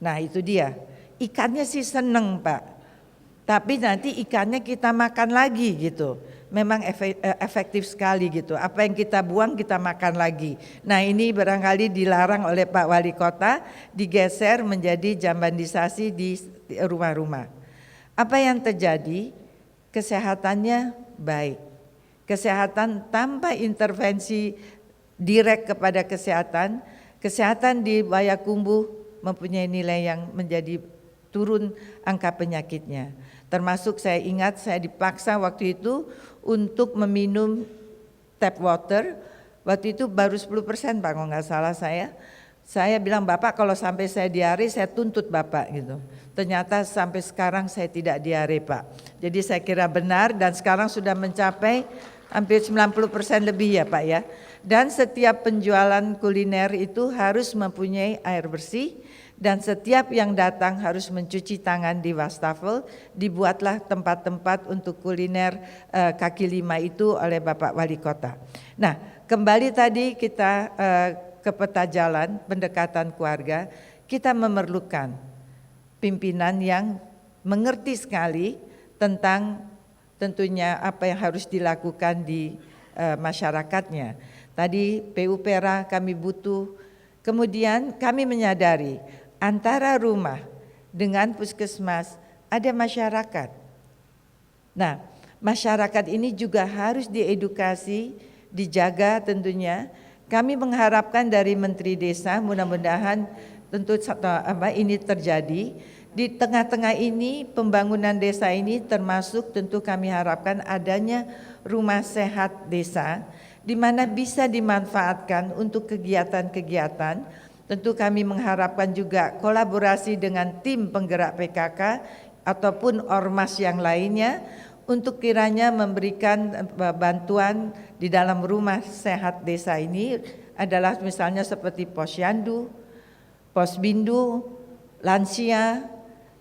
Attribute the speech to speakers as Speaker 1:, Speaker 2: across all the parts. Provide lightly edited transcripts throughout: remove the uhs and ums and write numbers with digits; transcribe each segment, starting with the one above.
Speaker 1: Nah itu dia, ikannya sih seneng Pak, tapi nanti ikannya kita makan lagi gitu. Memang efektif sekali gitu, apa yang kita buang kita makan lagi. Nah ini barangkali dilarang oleh Pak Wali Kota, digeser menjadi jambandisasi di rumah-rumah. Apa yang terjadi? Kesehatannya baik, kesehatan tanpa intervensi direct kepada kesehatan. Kesehatan di Wayakumbuh mempunyai nilai yang menjadi turun angka penyakitnya. Termasuk saya ingat saya dipaksa waktu itu untuk meminum tap water. Waktu itu baru 10% Pak kalau nggak salah saya. Saya bilang Bapak kalau sampai saya diare saya tuntut Bapak gitu. Ternyata sampai sekarang saya tidak diare Pak. Jadi saya kira benar dan sekarang sudah mencapai hampir 90% lebih ya Pak ya. Dan setiap penjualan kuliner itu harus mempunyai air bersih. Dan setiap yang datang harus mencuci tangan di wastafel. Dibuatlah tempat-tempat untuk kuliner kaki lima itu oleh Bapak Wali Kota. Nah kembali tadi kita ke peta jalan pendekatan keluarga. Kita memerlukan pimpinan yang mengerti sekali tentang tentunya apa yang harus dilakukan di masyarakatnya. Tadi PU-PERA kami butuh. Kemudian kami menyadari antara rumah dengan puskesmas ada masyarakat. Nah, masyarakat ini juga harus diedukasi, dijaga tentunya. Kami mengharapkan dari Menteri Desa mudah-mudahan tentu ini terjadi. Di tengah-tengah ini pembangunan desa ini termasuk tentu kami harapkan adanya rumah sehat desa di mana bisa dimanfaatkan untuk kegiatan-kegiatan. Tentu kami mengharapkan juga kolaborasi dengan tim penggerak PKK ataupun ormas yang lainnya untuk kiranya memberikan bantuan di dalam rumah sehat desa ini adalah misalnya seperti posyandu, posbindu, lansia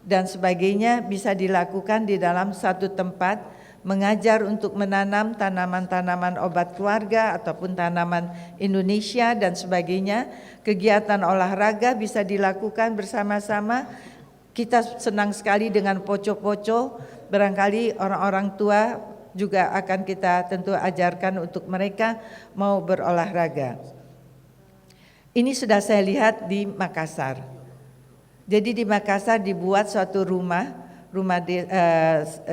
Speaker 1: dan sebagainya bisa dilakukan di dalam satu tempat. Mengajar untuk menanam tanaman-tanaman obat keluarga ataupun tanaman Indonesia dan sebagainya. Kegiatan olahraga bisa dilakukan bersama-sama. Kita senang sekali dengan poco-poco. Barangkali orang-orang tua juga akan kita tentu ajarkan untuk mereka mau berolahraga. Ini sudah saya lihat di Makassar. Jadi di Makassar dibuat suatu rumah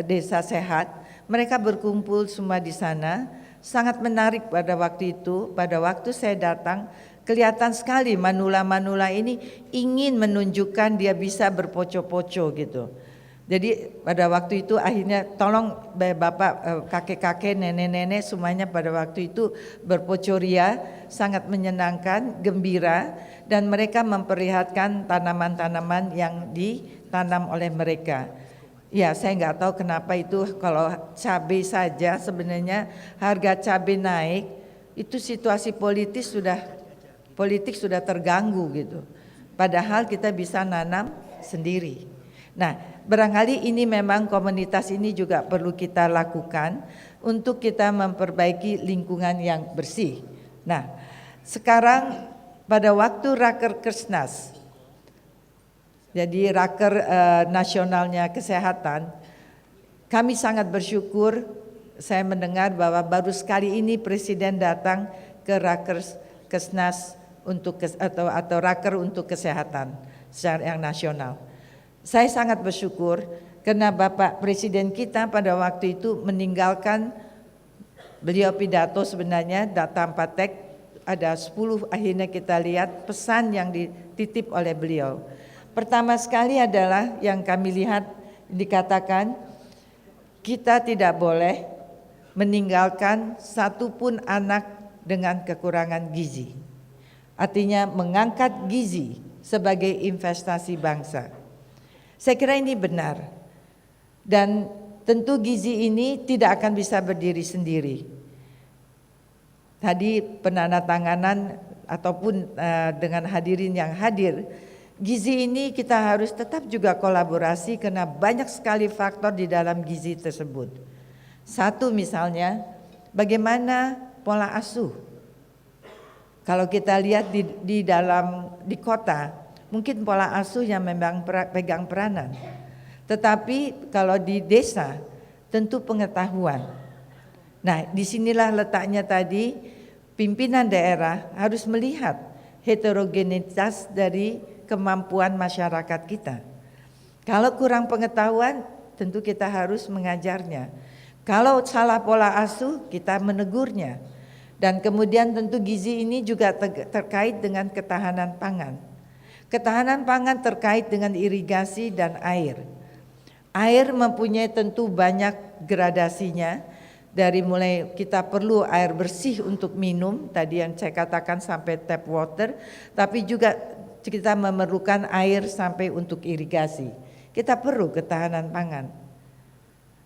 Speaker 1: desa sehat. Mereka berkumpul semua di sana, sangat menarik pada waktu itu. Pada waktu saya datang, kelihatan sekali manula-manula ini ingin menunjukkan dia bisa berpoco-poco gitu. Jadi pada waktu itu akhirnya tolong bapak, kakek-kakek, nenek-nenek semuanya pada waktu itu berpocoria, sangat menyenangkan, gembira. Dan mereka memperlihatkan tanaman-tanaman yang ditanam oleh mereka. Ya saya nggak tahu kenapa itu kalau cabai saja sebenarnya harga cabai naik itu situasi politik sudah terganggu gitu. Padahal kita bisa nanam sendiri. Nah barangkali ini memang komunitas ini juga perlu kita lakukan untuk kita memperbaiki lingkungan yang bersih. Nah sekarang pada waktu Rakerkesnas, jadi Raker nasionalnya kesehatan, kami sangat bersyukur. Saya mendengar bahwa baru sekali ini Presiden datang ke Rakerkesnas atau Raker untuk kesehatan secara yang nasional. Saya sangat bersyukur karena Bapak Presiden kita pada waktu itu meninggalkan beliau pidato sebenarnya tanpa teks ada 10 akhirnya kita lihat pesan yang dititip oleh beliau. Pertama sekali adalah yang kami lihat dikatakan kita tidak boleh meninggalkan satupun anak dengan kekurangan gizi. Artinya mengangkat gizi sebagai investasi bangsa. Saya kira ini benar. Dan tentu gizi ini tidak akan bisa berdiri sendiri. Tadi penandatanganan ataupun dengan hadirin yang hadir, gizi ini kita harus tetap juga kolaborasi karena banyak sekali faktor di dalam gizi tersebut. Satu misalnya, bagaimana pola asuh. Kalau kita lihat di kota, mungkin pola asuh yang memang pegang peranan. Tetapi kalau di desa tentu pengetahuan. Nah, disinilah letaknya tadi pimpinan daerah harus melihat heterogenitas dari kemampuan masyarakat kita. Kalau kurang pengetahuan, tentu kita harus mengajarnya. Kalau salah pola asuh, kita menegurnya. Dan kemudian tentu gizi ini juga terkait dengan ketahanan pangan. Ketahanan pangan terkait dengan irigasi dan air. Air mempunyai tentu banyak gradasinya, dari mulai kita perlu air bersih untuk minum, tadi yang saya katakan sampai tap water, tapi juga kita memerlukan air sampai untuk irigasi. Kita perlu ketahanan pangan.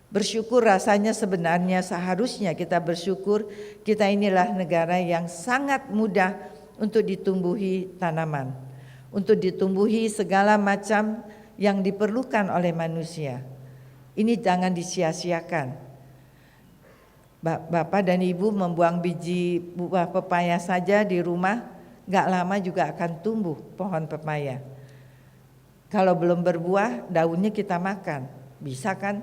Speaker 1: Bersyukur rasanya sebenarnya seharusnya kita bersyukur kita inilah negara yang sangat mudah untuk ditumbuhi tanaman, untuk ditumbuhi segala macam yang diperlukan oleh manusia. Ini jangan disia-siakan. Bapak dan Ibu membuang biji buah pepaya saja di rumah, gak lama juga akan tumbuh pohon pepaya. Kalau belum berbuah, daunnya kita makan, bisa kan?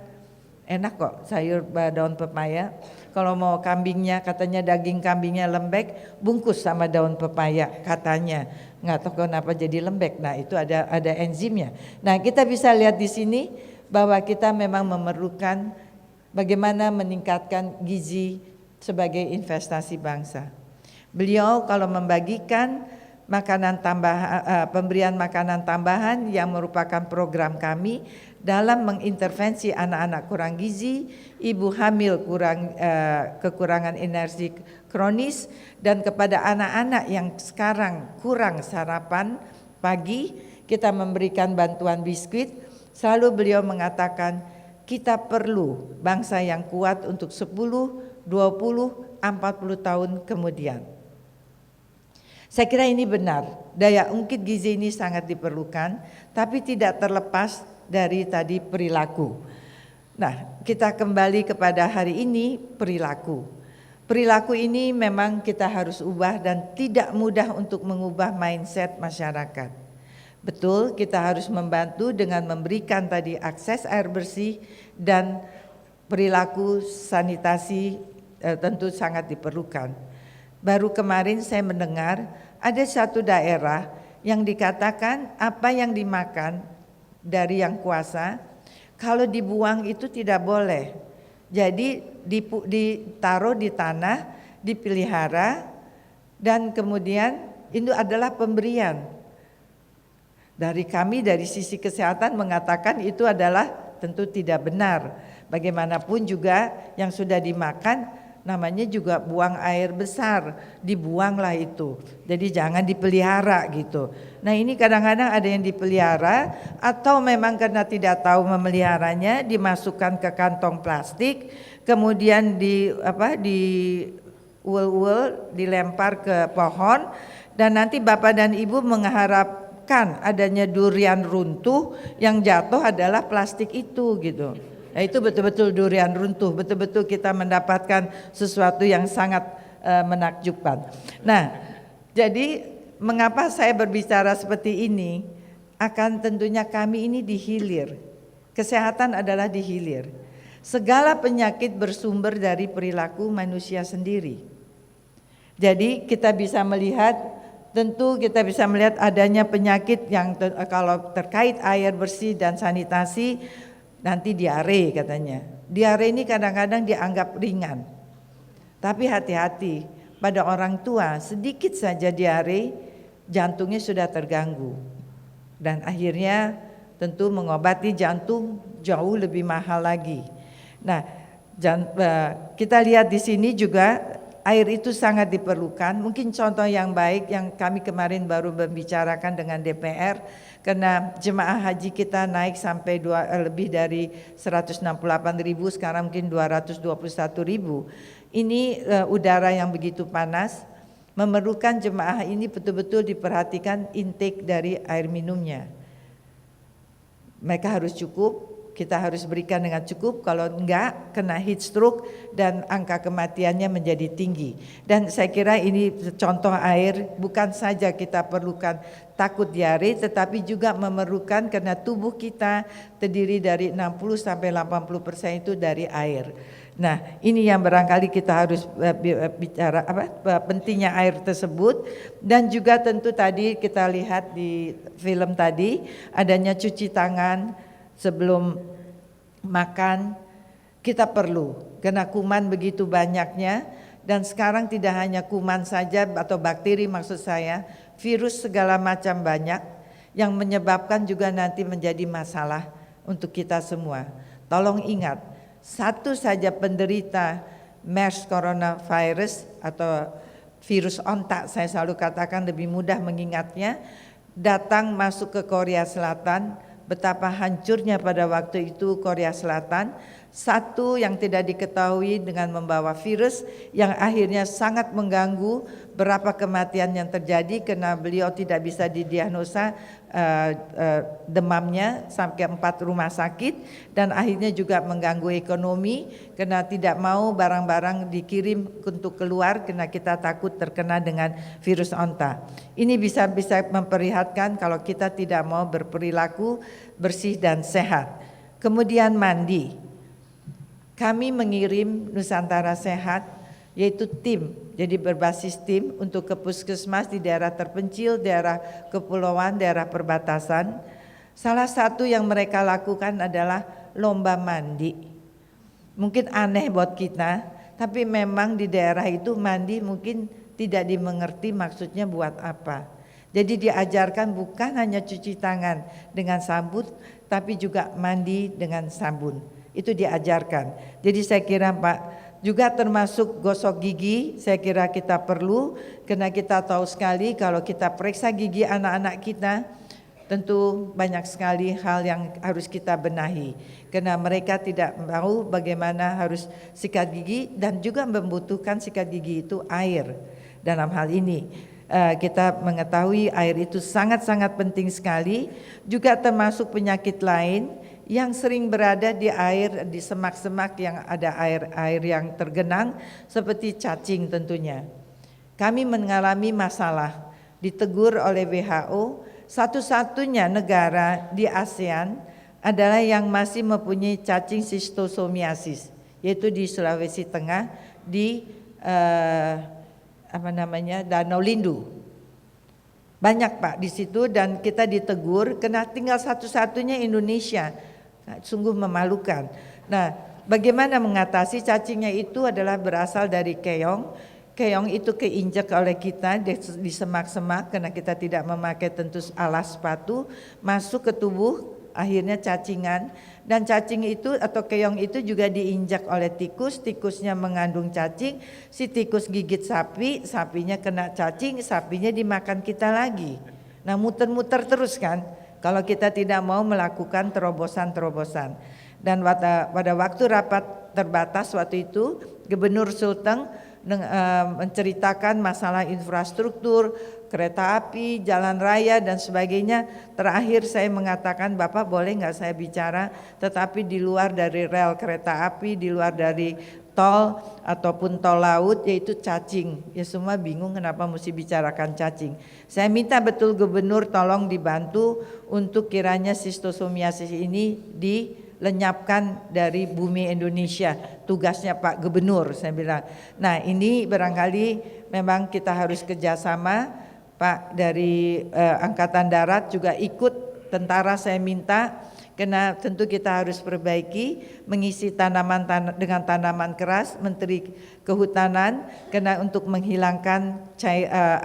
Speaker 1: Enak kok sayur daun pepaya. Kalau mau kambingnya, katanya daging kambingnya lembek, bungkus sama daun pepaya katanya. Nggak tahu kenapa jadi lembek. Nah, itu ada enzimnya. Nah, kita bisa lihat di sini bahwa kita memang memerlukan bagaimana meningkatkan gizi sebagai investasi bangsa. Beliau kalau membagikan makanan tambahan, pemberian makanan tambahan yang merupakan program kami dalam mengintervensi anak-anak kurang gizi, ibu hamil kekurangan energi kronis, dan kepada anak-anak yang sekarang kurang sarapan pagi, kita memberikan bantuan biskuit. Selalu beliau mengatakan kita perlu bangsa yang kuat untuk 10, 20, 40 tahun kemudian. Saya kira ini benar, daya ungkit gizi ini sangat diperlukan, tapi tidak terlepas dari tadi perilaku. Nah, kita kembali kepada hari ini, perilaku. Perilaku ini memang kita harus ubah dan tidak mudah untuk mengubah mindset masyarakat. Betul, kita harus membantu dengan memberikan tadi akses air bersih dan perilaku sanitasi tentu sangat diperlukan. Baru kemarin saya mendengar ada satu daerah yang dikatakan apa yang dimakan dari yang kuasa kalau dibuang itu tidak boleh. Jadi ditaruh di tanah, dipelihara, dan kemudian itu adalah pemberian. Dari kami dari sisi kesehatan mengatakan itu adalah tentu tidak benar. Bagaimanapun juga yang sudah dimakan namanya juga buang air besar, dibuanglah itu. Jadi jangan dipelihara gitu. Nah, ini kadang-kadang ada yang dipelihara atau memang karena tidak tahu memeliharanya dimasukkan ke kantong plastik, kemudian diul-ul dilempar ke pohon, dan nanti Bapak dan Ibu mengharapkan adanya durian runtuh, yang jatuh adalah plastik itu gitu. Nah, itu betul-betul durian runtuh, betul-betul kita mendapatkan sesuatu yang sangat menakjubkan. Nah, jadi mengapa saya berbicara seperti ini? Akan tentunya kami ini dihilir. Kesehatan adalah dihilir. Segala penyakit bersumber dari perilaku manusia sendiri. Jadi kita bisa melihat, tentu kita bisa melihat adanya penyakit yang kalau terkait air bersih dan sanitasi, nanti diare katanya. Diare ini kadang-kadang dianggap ringan. Tapi hati-hati, pada orang tua sedikit saja diare, jantungnya sudah terganggu. Dan akhirnya tentu mengobati jantung jauh lebih mahal lagi. Nah, kita lihat di sini juga air itu sangat diperlukan. Mungkin contoh yang baik yang kami kemarin baru membicarakan dengan DPR, karena jemaah haji kita naik sampai lebih dari 168.000, sekarang mungkin 221.000. Ini udara yang begitu panas, memerlukan jemaah ini betul-betul diperhatikan intake dari air minumnya. Mereka harus cukup, kita harus berikan dengan cukup, kalau enggak kena heat stroke dan angka kematiannya menjadi tinggi. Dan saya kira ini contoh air bukan saja kita perlukan, takut diare, tetapi juga memerlukan karena tubuh kita terdiri dari 60-80% itu dari air. Nah, ini yang barangkali kita harus bicara pentingnya air tersebut. Dan juga tentu tadi kita lihat di film tadi adanya cuci tangan sebelum makan. Kita perlu, karena kuman begitu banyaknya, dan sekarang tidak hanya kuman saja atau bakteri maksud saya, virus segala macam banyak yang menyebabkan juga nanti menjadi masalah untuk kita semua. Tolong ingat, satu saja penderita MERS coronavirus atau virus ontak, saya selalu katakan lebih mudah mengingatnya, datang masuk ke Korea Selatan. Betapa hancurnya pada waktu itu Korea Selatan. Satu yang tidak diketahui dengan membawa virus yang akhirnya sangat mengganggu, berapa kematian yang terjadi karena beliau tidak bisa didiagnosa demamnya sampai 4 rumah sakit, dan akhirnya juga mengganggu ekonomi karena tidak mau barang-barang dikirim untuk keluar karena kita takut terkena dengan virus onta. Ini bisa memperlihatkan kalau kita tidak mau berperilaku bersih dan sehat. Kemudian mandi. Kami mengirim Nusantara Sehat, yaitu tim, jadi berbasis tim untuk ke puskesmas di daerah terpencil, daerah kepulauan, daerah perbatasan. Salah satu yang mereka lakukan adalah lomba mandi. Mungkin aneh buat kita, tapi memang di daerah itu mandi mungkin tidak dimengerti maksudnya buat apa. Jadi diajarkan bukan hanya cuci tangan dengan sabun, tapi juga mandi dengan sabun. Itu diajarkan. Jadi saya kira Pak, juga termasuk gosok gigi, saya kira kita perlu, karena kita tahu sekali kalau kita periksa gigi anak-anak kita, tentu banyak sekali hal yang harus kita benahi, karena mereka tidak tahu bagaimana harus sikat gigi, dan juga membutuhkan sikat gigi itu air. Dalam hal ini kita mengetahui air itu sangat-sangat penting sekali, juga termasuk penyakit lain yang sering berada di air, di semak-semak yang ada air yang tergenang seperti cacing tentunya. Kami mengalami masalah, ditegur oleh WHO, satu-satunya negara di ASEAN adalah yang masih mempunyai cacing Schistosomiasis, yaitu di Sulawesi Tengah, di Danau Lindu. Banyak Pak di situ, dan kita ditegur karena tinggal satu-satunya Indonesia. Sungguh memalukan. Nah, bagaimana mengatasi cacingnya? Itu adalah berasal dari keong. Keong itu keinjak oleh kita di semak-semak karena kita tidak memakai tentu alas sepatu, masuk ke tubuh, akhirnya cacingan. Dan cacing itu atau keong itu juga diinjak oleh tikus, tikusnya mengandung cacing, si tikus gigit sapi, sapinya kena cacing, sapinya dimakan kita lagi. Nah, muter-muter terus kan, kalau kita tidak mau melakukan terobosan-terobosan. Dan pada waktu rapat terbatas waktu itu, Gubernur Sulteng menceritakan masalah infrastruktur, kereta api, jalan raya dan sebagainya. Terakhir saya mengatakan, Bapak boleh nggak saya bicara, tetapi di luar dari rel kereta api, di luar dari tol ataupun tol laut, yaitu cacing. Ya semua bingung kenapa mesti bicarakan cacing. Saya minta betul Gubernur tolong dibantu untuk kiranya Schistosomiasis ini dilenyapkan dari bumi Indonesia. Tugasnya Pak Gubernur, saya bilang. Nah, ini barangkali memang kita harus kerjasama. Pak dari Angkatan Darat juga ikut, tentara saya minta, karena tentu kita harus perbaiki, mengisi tanaman dengan tanaman keras, Menteri Kehutanan, karena untuk menghilangkan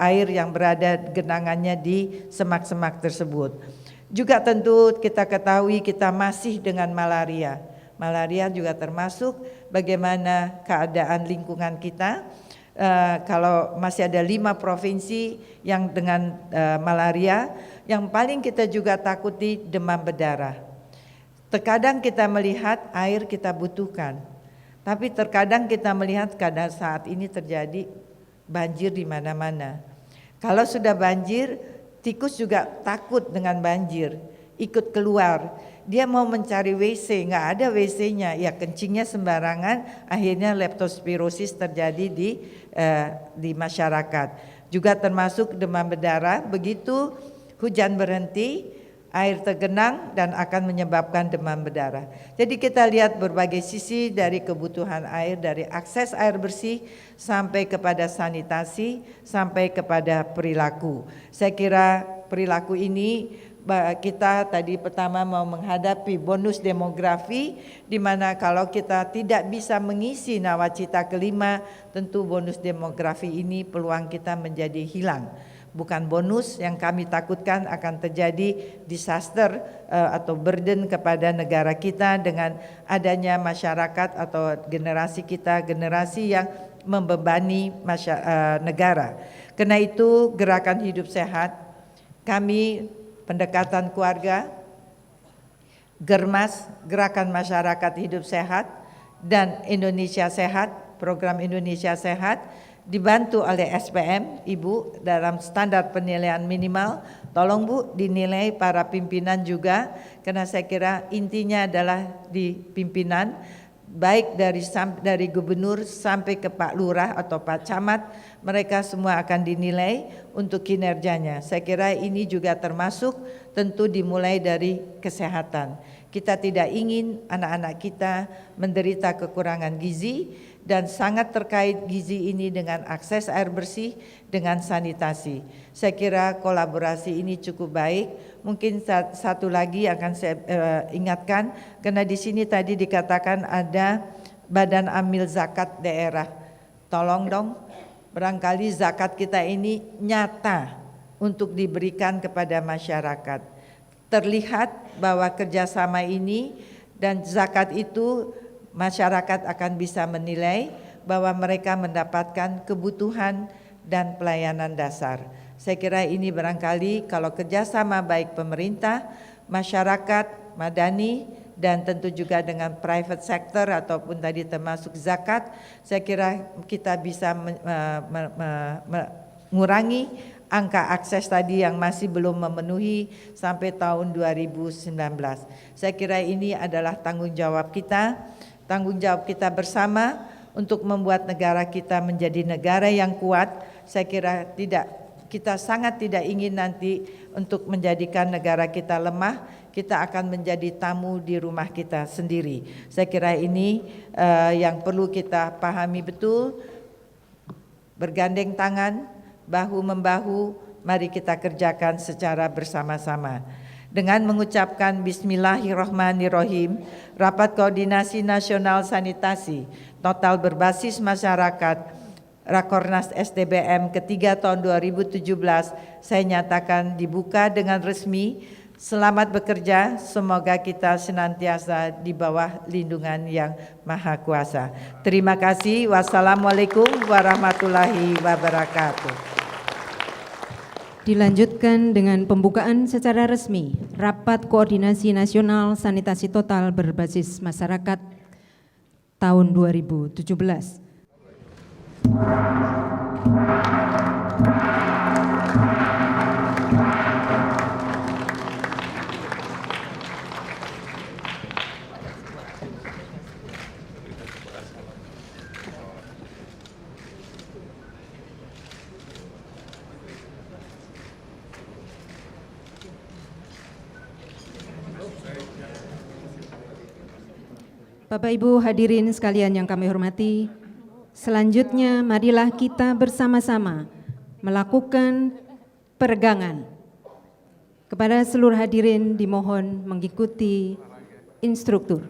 Speaker 1: air yang berada genangannya di semak-semak tersebut. Juga tentu kita ketahui kita masih dengan malaria. Malaria juga termasuk bagaimana keadaan lingkungan kita. Kalau masih ada 5 provinsi yang dengan malaria, yang paling kita juga takuti demam berdarah. Terkadang kita melihat air kita butuhkan, tapi terkadang kita melihat kadang saat ini terjadi banjir di mana-mana. Kalau sudah banjir, tikus juga takut dengan banjir, ikut keluar. Dia mau mencari WC, nggak ada WC-nya, ya kencingnya sembarangan, akhirnya leptospirosis terjadi di masyarakat. Juga termasuk demam berdarah, begitu hujan berhenti, air tergenang dan akan menyebabkan demam berdarah. Jadi kita lihat berbagai sisi dari kebutuhan air, dari akses air bersih sampai kepada sanitasi, sampai kepada perilaku. Saya kira perilaku ini kita tadi pertama mau menghadapi bonus demografi, di mana kalau kita tidak bisa mengisi nawacita kelima, tentu bonus demografi ini peluang kita menjadi hilang. Bukan bonus, yang kami takutkan akan terjadi disaster atau burden kepada negara kita dengan adanya masyarakat atau generasi kita, generasi yang membebani negara. Karena itu gerakan hidup sehat, kami pendekatan keluarga, Germas, Gerakan Masyarakat Hidup Sehat, dan Indonesia Sehat, program Indonesia Sehat, dibantu oleh SPM, Ibu, dalam standar penilaian minimal. Tolong Bu dinilai para pimpinan juga, karena saya kira intinya adalah di pimpinan, baik dari gubernur sampai ke Pak Lurah atau Pak Camat, mereka semua akan dinilai untuk kinerjanya. Saya kira ini juga termasuk tentu dimulai dari kesehatan. Kita tidak ingin anak-anak kita menderita kekurangan gizi, dan sangat terkait gizi ini dengan akses air bersih, dengan sanitasi. Saya kira kolaborasi ini cukup baik. Mungkin satu lagi akan saya ingatkan, karena di sini tadi dikatakan ada Badan Amil Zakat daerah. Tolong dong, barangkali zakat kita ini nyata untuk diberikan kepada masyarakat. Terlihat bahwa kerjasama ini dan zakat itu masyarakat akan bisa menilai bahwa mereka mendapatkan kebutuhan dan pelayanan dasar. Saya kira ini barangkali kalau kerjasama baik pemerintah, masyarakat, madani, dan tentu juga dengan private sector ataupun tadi termasuk zakat, saya kira kita bisa mengurangi angka akses tadi yang masih belum memenuhi sampai tahun 2019. Saya kira ini adalah tanggung jawab kita bersama untuk membuat negara kita menjadi negara yang kuat. Saya kira kita sangat tidak ingin nanti untuk menjadikan negara kita lemah, kita akan menjadi tamu di rumah kita sendiri. Saya kira ini yang perlu kita pahami betul, bergandeng tangan, bahu-membahu, mari kita kerjakan secara bersama-sama. Dengan mengucapkan Bismillahirrahmanirrahim, Rapat Koordinasi Nasional Sanitasi Total Berbasis Masyarakat Rakornas SDBM ketiga tahun 2017 saya nyatakan dibuka dengan resmi. Selamat bekerja, semoga kita senantiasa di bawah lindungan yang Maha Kuasa. Terima kasih. Wassalamualaikum warahmatullahi wabarakatuh.
Speaker 2: Dilanjutkan dengan pembukaan secara resmi Rapat Koordinasi Nasional Sanitasi Total Berbasis Masyarakat tahun 2017. Bapak Ibu hadirin sekalian yang kami hormati, selanjutnya marilah kita bersama-sama melakukan peregangan. Kepada seluruh hadirin dimohon mengikuti instruktur.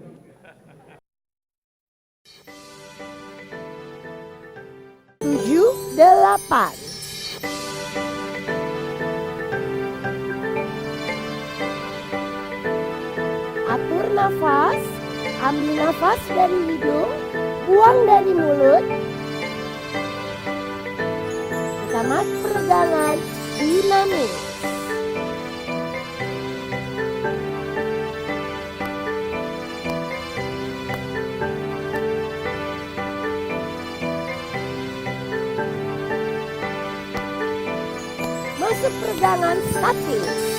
Speaker 3: Tujuh, 8. Atur nafas. Ambil nafas dari hidung, buang dari mulut. Pertama peregangan dinamis. Masuk peregangan statis.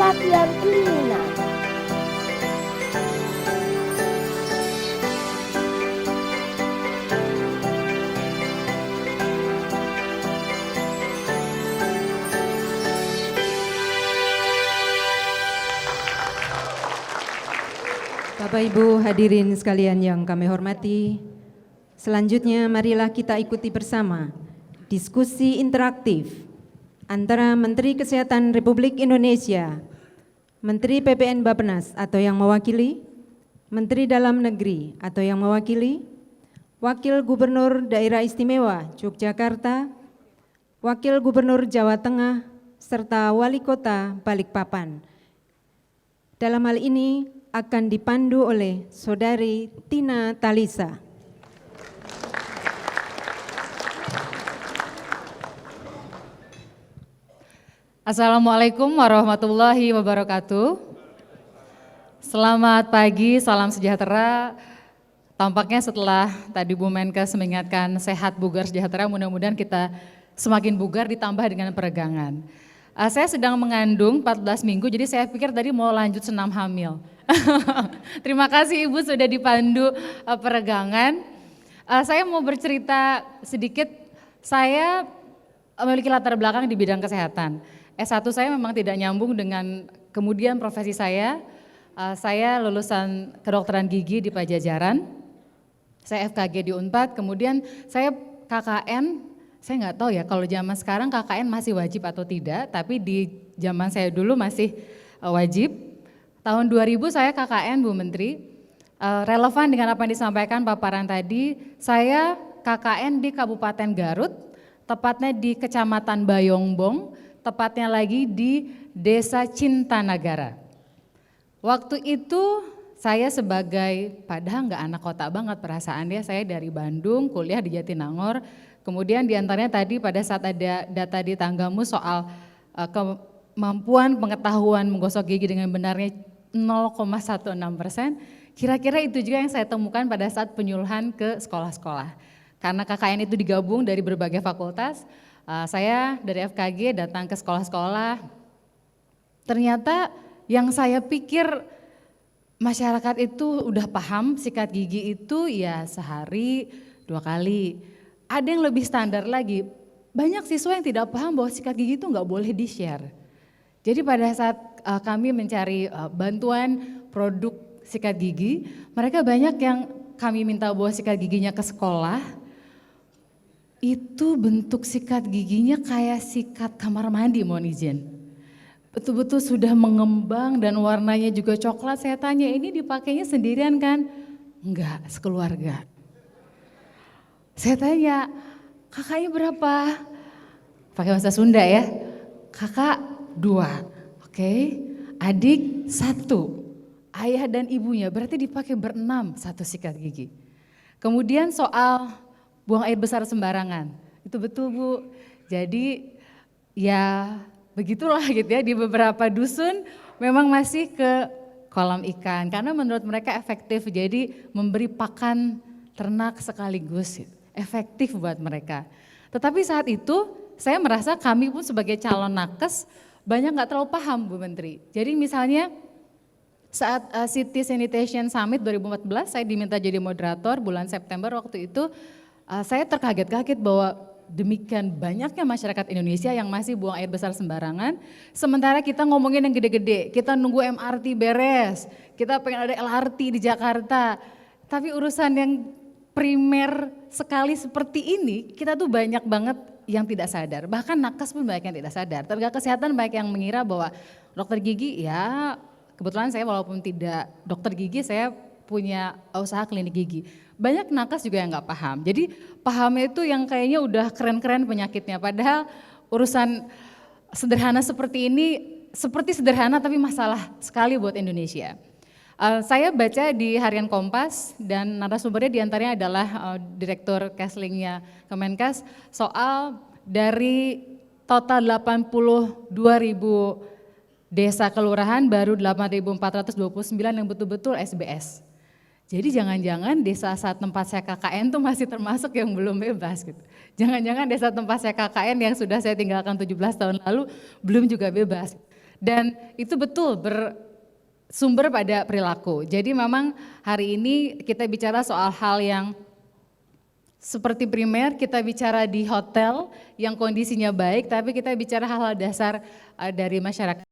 Speaker 3: latihan kedinginan.
Speaker 2: Bapak Ibu hadirin sekalian yang kami hormati, selanjutnya marilah kita ikuti bersama diskusi interaktif antara Menteri Kesehatan Republik Indonesia, Menteri PPN Bappenas atau yang mewakili, Menteri Dalam Negeri atau yang mewakili, Wakil Gubernur Daerah Istimewa Yogyakarta, Wakil Gubernur Jawa Tengah, serta Wali Kota Balikpapan. Dalam hal ini akan dipandu oleh Saudari Tina Talisa.
Speaker 4: Assalamualaikum warahmatullahi wabarakatuh. Selamat pagi, salam sejahtera. Tampaknya setelah tadi Bu Menkes mengingatkan sehat, bugar, sejahtera, mudah-mudahan kita semakin bugar ditambah dengan peregangan. Saya sedang mengandung 14 minggu, jadi saya pikir tadi mau lanjut senam hamil. Terima kasih Ibu sudah dipandu peregangan. Saya mau bercerita sedikit, saya memiliki latar belakang di bidang kesehatan. S1 saya memang tidak nyambung dengan kemudian profesi saya. Saya lulusan kedokteran gigi di Pajajaran, saya FKG di Unpad, kemudian saya KKN. Saya nggak tahu ya kalau zaman sekarang KKN masih wajib atau tidak, tapi di zaman saya dulu masih wajib. Tahun 2000 saya KKN Bu Menteri, relevan dengan apa yang disampaikan paparan tadi, saya KKN di Kabupaten Garut, tepatnya di Kecamatan Bayongbong, tepatnya lagi di Desa Cintanagara. Waktu itu saya sebagai, padahal nggak anak kota banget perasaannya, saya dari Bandung, kuliah di Jatinangor. Kemudian diantaranya tadi pada saat ada data di tanggamu soal kemampuan pengetahuan menggosok gigi dengan benarnya 0,16%, kira-kira itu juga yang saya temukan pada saat penyuluhan ke sekolah-sekolah. Karena KKN itu digabung dari berbagai fakultas, saya dari FKG datang ke sekolah-sekolah. Ternyata yang saya pikir masyarakat itu udah paham sikat gigi itu ya sehari 2 kali. Ada yang lebih standar lagi, banyak siswa yang tidak paham bahwa sikat gigi itu nggak boleh di-share. Jadi pada saat kami mencari bantuan produk sikat gigi, mereka banyak yang kami minta bawa sikat giginya ke sekolah, itu bentuk sikat giginya kayak sikat kamar mandi, mohon izin. Betul-betul sudah mengembang dan warnanya juga coklat. Saya tanya, ini dipakainya sendirian kan? Enggak, sekeluarga. Saya tanya, kakaknya berapa? Pakai bahasa Sunda ya. Kakak 2, oke. Adik 1, ayah dan ibunya, berarti dipakai berenam satu sikat gigi. Kemudian soal buang air besar sembarangan, itu betul Bu. Jadi ya begitulah gitu ya, di beberapa dusun memang masih ke kolam ikan. Karena menurut mereka efektif, jadi memberi pakan ternak sekaligus. Efektif buat mereka. Tetapi saat itu saya merasa kami pun sebagai calon nakes banyak nggak terlalu paham Bu Menteri. Jadi misalnya saat City Sanitation Summit 2014 saya diminta jadi moderator bulan September waktu itu, saya terkaget-kaget bahwa demikian banyaknya masyarakat Indonesia yang masih buang air besar sembarangan. Sementara kita ngomongin yang gede-gede, kita nunggu MRT beres, kita pengen ada LRT di Jakarta. Tapi urusan yang primer sekali seperti ini, kita tuh banyak banget yang tidak sadar. Bahkan nakes pun banyak yang tidak sadar. Tenaga kesehatan banyak yang mengira bahwa dokter gigi, ya kebetulan saya walaupun tidak dokter gigi, saya punya usaha klinik gigi. Banyak nakes juga yang nggak paham. Jadi pahamnya itu yang kayaknya udah keren-keren penyakitnya. Padahal urusan sederhana seperti ini, seperti sederhana tapi masalah sekali buat Indonesia. Saya baca di Harian Kompas dan narasumbernya diantaranya adalah Direktur Keslingnya Kemenkes soal dari total 82.000 desa kelurahan baru 8.429 yang betul-betul SBS. Jadi jangan-jangan desa saat tempat saya KKN tuh masih termasuk yang belum bebas gitu. Jangan-jangan desa tempat saya KKN yang sudah saya tinggalkan 17 tahun lalu belum juga bebas. Dan itu betul bersumber pada perilaku. Jadi memang hari ini kita bicara soal hal yang seperti primer, kita bicara di hotel yang kondisinya baik, tapi kita bicara hal-hal dasar dari masyarakat.